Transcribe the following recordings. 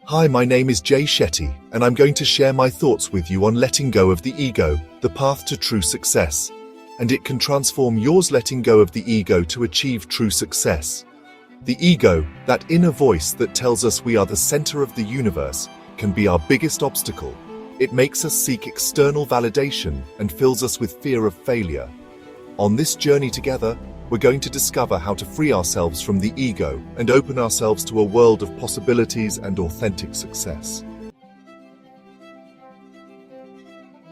Hi, my name is Shetty, and I'm going to share my thoughts with you on letting go of the ego, the path to true success. And it can transform yours. Letting go of the ego to achieve true success. The ego, that inner voice that tells us we are the center of the universe, can be our biggest obstacle. It makes us seek external validation and fills us with fear of failure. On this journey together, we're going to discover how to free ourselves from the ego and open ourselves to a world of possibilities and authentic success.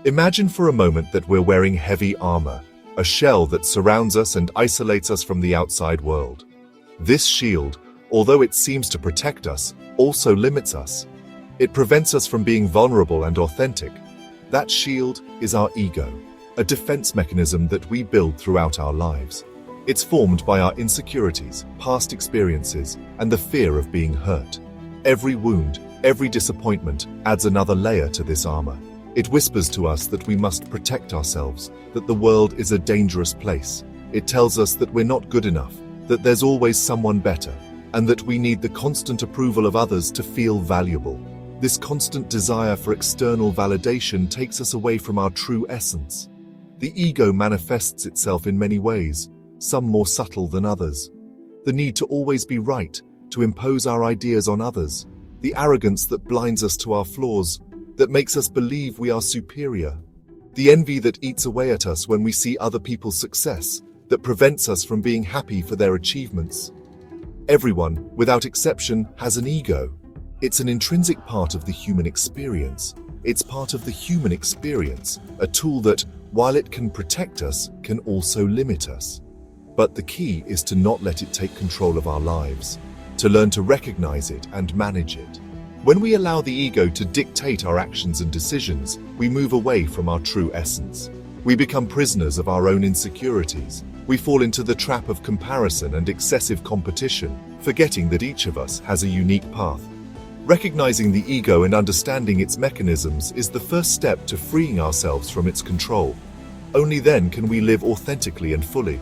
Imagine for a moment that we're wearing heavy armor, a shell that surrounds us and isolates us from the outside world. This shield, although it seems to protect us, also limits us. It prevents us from being vulnerable and authentic. That shield is our ego, a defense mechanism that we build throughout our lives. It's formed by our insecurities, past experiences, and the fear of being hurt. Every wound, every disappointment adds another layer to this armor. It whispers to us that we must protect ourselves, that the world is a dangerous place. It tells us that we're not good enough, that there's always someone better, and that we need the constant approval of others to feel valuable. This constant desire for external validation takes us away from our true essence. The ego manifests itself in many ways, some more subtle than others. The need to always be right, to impose our ideas on others, the arrogance that blinds us to our flaws, that makes us believe we are superior, the envy that eats away at us when we see other people's success, that prevents us from being happy for their achievements. Everyone, without exception, has an ego. It's an intrinsic part of the human experience. It's part of the human experience, a tool that, while it can protect us, can also limit us. But the key is to not let it take control of our lives, to learn to recognize it and manage it. When we allow the ego to dictate our actions and decisions, we move away from our true essence. We become prisoners of our own insecurities. We fall into the trap of comparison and excessive competition, forgetting that each of us has a unique path. Recognizing the ego and understanding its mechanisms is the first step to freeing ourselves from its control. Only then can we live authentically and fully.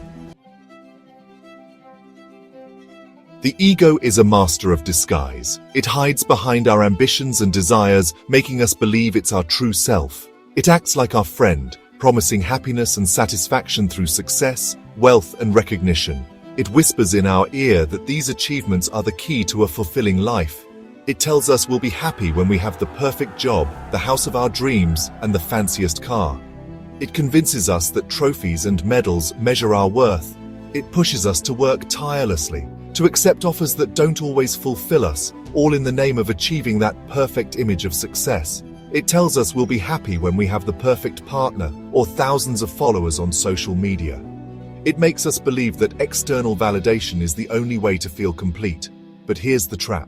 The ego is a master of disguise. It hides behind our ambitions and desires, making us believe it's our true self. It acts like our friend, promising happiness and satisfaction through success, wealth, and recognition. It whispers in our ear that these achievements are the key to a fulfilling life. It tells us we'll be happy when we have the perfect job, the house of our dreams, and the fanciest car. It convinces us that trophies and medals measure our worth. It pushes us to work tirelessly, to accept offers that don't always fulfill us, all in the name of achieving that perfect image of success. It tells us we'll be happy when we have the perfect partner or thousands of followers on social media. It makes us believe that external validation is the only way to feel complete. But here's the trap.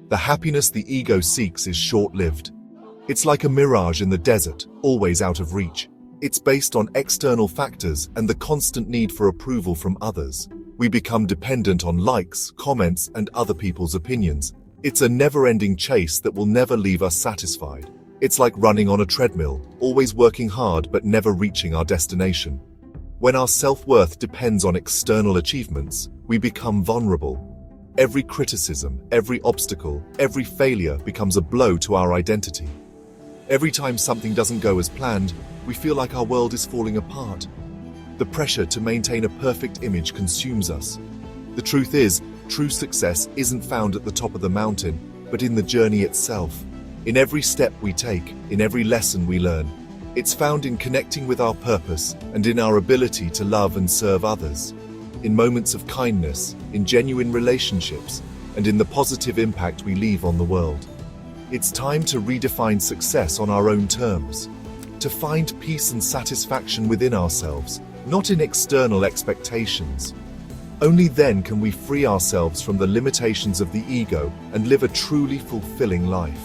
The happiness the ego seeks is short-lived. It's like a mirage in the desert, always out of reach. It's based on external factors and the constant need for approval from others. We become dependent on likes, comments, and other people's opinions. It's a never-ending chase that will never leave us satisfied. It's like running on a treadmill, always working hard but never reaching our destination. When our self-worth depends on external achievements, we become vulnerable. Every criticism, every obstacle, every failure becomes a blow to our identity. Every time something doesn't go as planned, we feel like our world is falling apart. The pressure to maintain a perfect image consumes us. The truth is, true success isn't found at the top of the mountain, but in the journey itself. In every step we take, in every lesson we learn. It's found in connecting with our purpose and in our ability to love and serve others. In moments of kindness, in genuine relationships, and in the positive impact we leave on the world. It's time to redefine success on our own terms, to find peace and satisfaction within ourselves, not in external expectations. Only then can we free ourselves from the limitations of the ego and live a truly fulfilling life.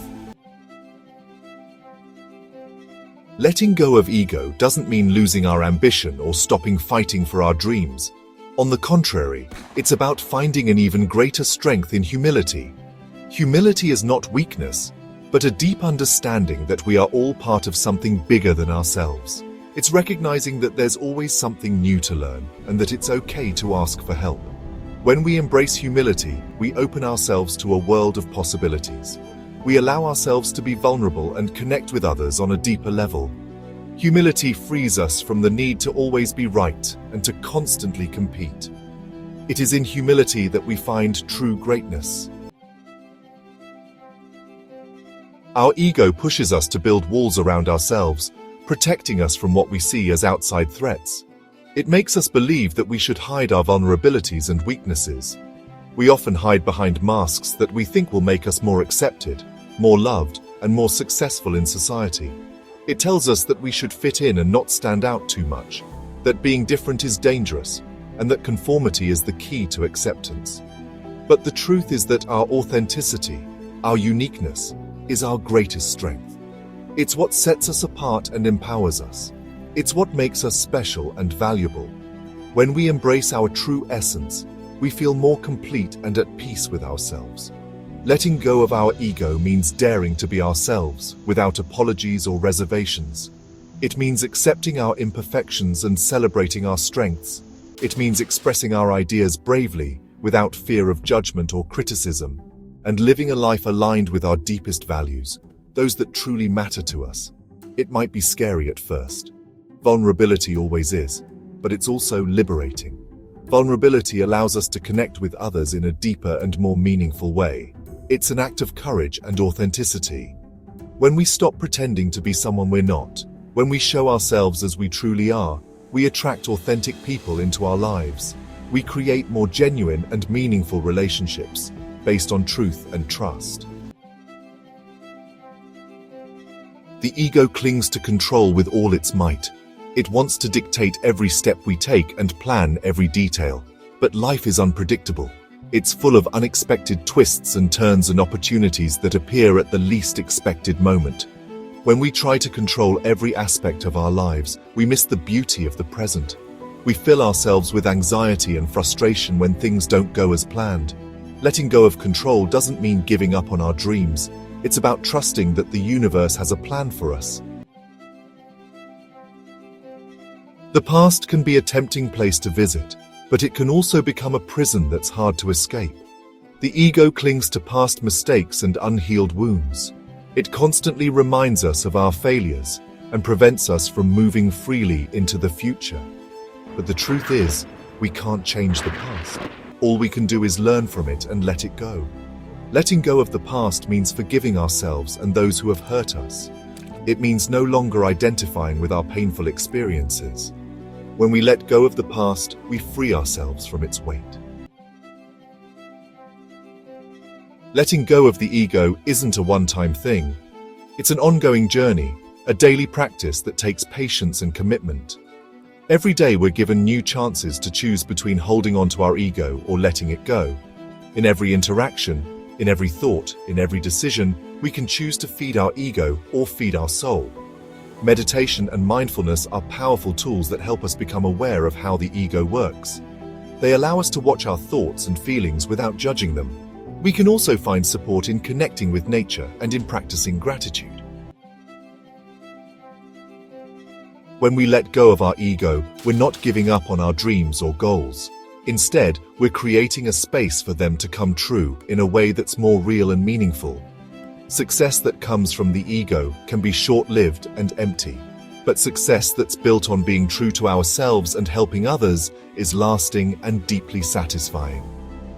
Letting go of ego doesn't mean losing our ambition or stopping fighting for our dreams. On the contrary, it's about finding an even greater strength in humility. Humility is not weakness, but a deep understanding that we are all part of something bigger than ourselves. It's recognizing that there's always something new to learn and that it's okay to ask for help. When we embrace humility, we open ourselves to a world of possibilities. We allow ourselves to be vulnerable and connect with others on a deeper level. Humility frees us from the need to always be right and to constantly compete. It is in humility that we find true greatness. Our ego pushes us to build walls around ourselves, protecting us from what we see as outside threats. It makes us believe that we should hide our vulnerabilities and weaknesses. We often hide behind masks that we think will make us more accepted, more loved, and more successful in society. It tells us that we should fit in and not stand out too much, that being different is dangerous, and that conformity is the key to acceptance. But the truth is that our authenticity, our uniqueness, is our greatest strength. It's what sets us apart and empowers us. It's what makes us special and valuable. When we embrace our true essence, we feel more complete and at peace with ourselves. Letting go of our ego means daring to be ourselves without apologies or reservations. It means accepting our imperfections and celebrating our strengths. It means expressing our ideas bravely without fear of judgment or criticism, and living a life aligned with our deepest values, those that truly matter to us. It might be scary at first. Vulnerability always is, but it's also liberating. Vulnerability allows us to connect with others in a deeper and more meaningful way. It's an act of courage and authenticity. When we stop pretending to be someone we're not, when we show ourselves as we truly are, we attract authentic people into our lives. We create more genuine and meaningful relationships based on truth and trust. The ego clings to control with all its might. It wants to dictate every step we take and plan every detail. But life is unpredictable. It's full of unexpected twists and turns and opportunities that appear at the least expected moment. When we try to control every aspect of our lives, we miss the beauty of the present. We fill ourselves with anxiety and frustration when things don't go as planned. Letting go of control doesn't mean giving up on our dreams. It's about trusting that the universe has a plan for us. The past can be a tempting place to visit, but it can also become a prison that's hard to escape. The ego clings to past mistakes and unhealed wounds. It constantly reminds us of our failures and prevents us from moving freely into the future. But the truth is, we can't change the past. All we can do is learn from it and let it go. Letting go of the past means forgiving ourselves and those who have hurt us. It means no longer identifying with our painful experiences. When we let go of the past, we free ourselves from its weight. Letting go of the ego isn't a one-time thing. It's an ongoing journey, a daily practice that takes patience and commitment. Every day we're given new chances to choose between holding on to our ego or letting it go. In every interaction, in every thought, in every decision, we can choose to feed our ego or feed our soul. Meditation and mindfulness are powerful tools that help us become aware of how the ego works. They allow us to watch our thoughts and feelings without judging them. We can also find support in connecting with nature and in practicing gratitude. When we let go of our ego, we're not giving up on our dreams or goals. Instead, we're creating a space for them to come true in a way that's more real and meaningful. Success that comes from the ego can be short-lived and empty, but success that's built on being true to ourselves and helping others is lasting and deeply satisfying.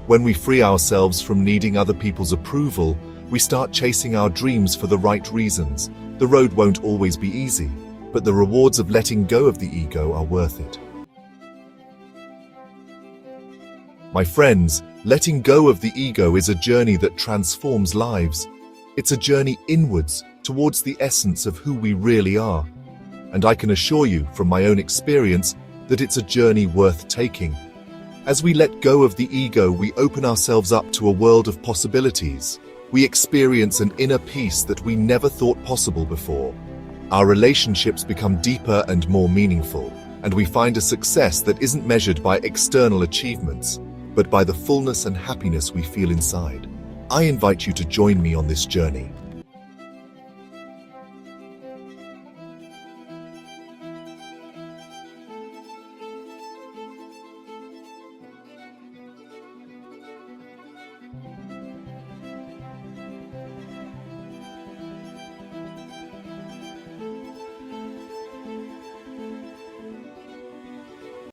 When we free ourselves from needing other people's approval, we start chasing our dreams for the right reasons. The road won't always be easy, but the rewards of letting go of the ego are worth it. My friends, letting go of the ego is a journey that transforms lives. It's a journey inwards, towards the essence of who we really are. And I can assure you, from my own experience, that it's a journey worth taking. As we let go of the ego, we open ourselves up to a world of possibilities. We experience an inner peace that we never thought possible before. Our relationships become deeper and more meaningful, and we find a success that isn't measured by external achievements, but by the fullness and happiness we feel inside. I invite you to join me on this journey.